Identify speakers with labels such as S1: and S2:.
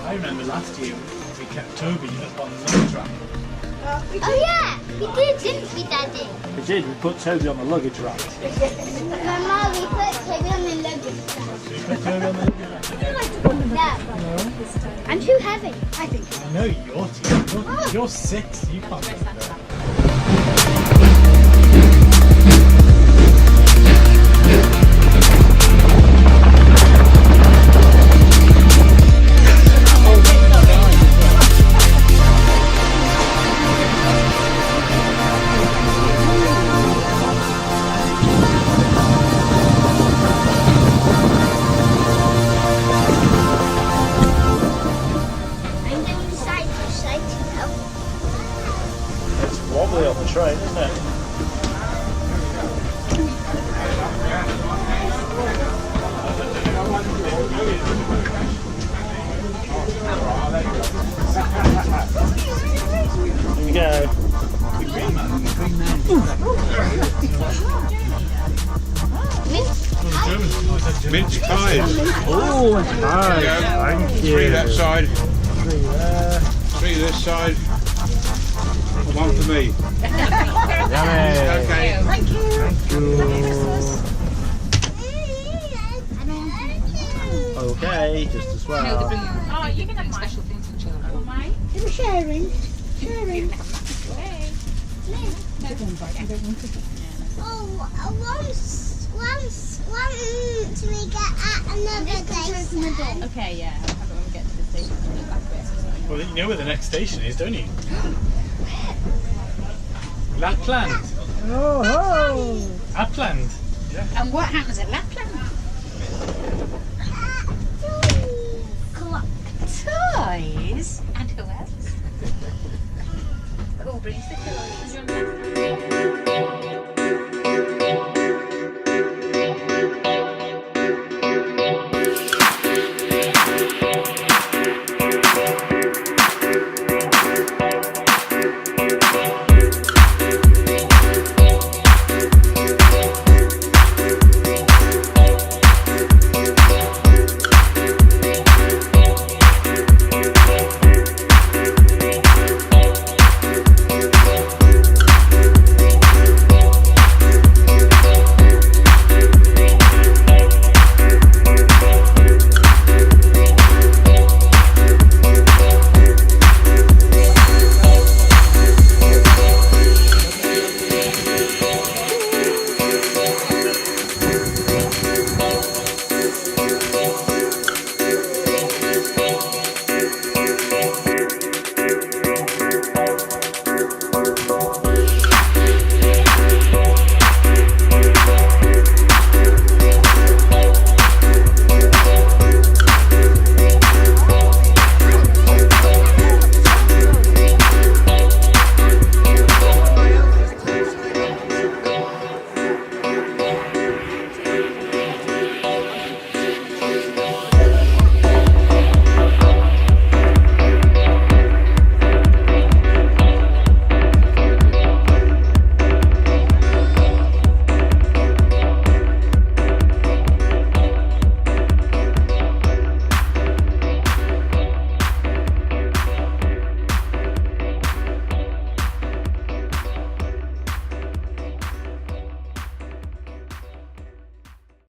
S1: I remember last year we kept Toby up on the luggage rack.
S2: Oh yeah, we did, didn't we, Daddy?
S1: We did, we put Toby on the luggage rack.
S2: Mama, we put Toby on the luggage rack.
S1: We put Toby on the luggage rack again.
S2: No. I'm too heavy, I think.
S1: No, you're 6, you can't do that. Wobbly on the train, isn't it? Here we go.
S3: Mince pies.
S1: Oh, nice. Thank you.
S3: 3 that side,
S1: 3 there.
S3: 3 this side, and 1 for me.
S1: Yummy.
S3: Okay.
S1: Thank you. Okay, just as well.
S4: Oh, you can have special things for children.
S2: We're sharing. Oh, once we get at another station.
S4: Okay, yeah. How about when we get to the station?
S1: Well, you know where the next station is, don't you? Lapland.
S5: Oh,
S1: Lapland. Yeah.
S4: And what happens at Lapland? Toys? And who else? Who brings the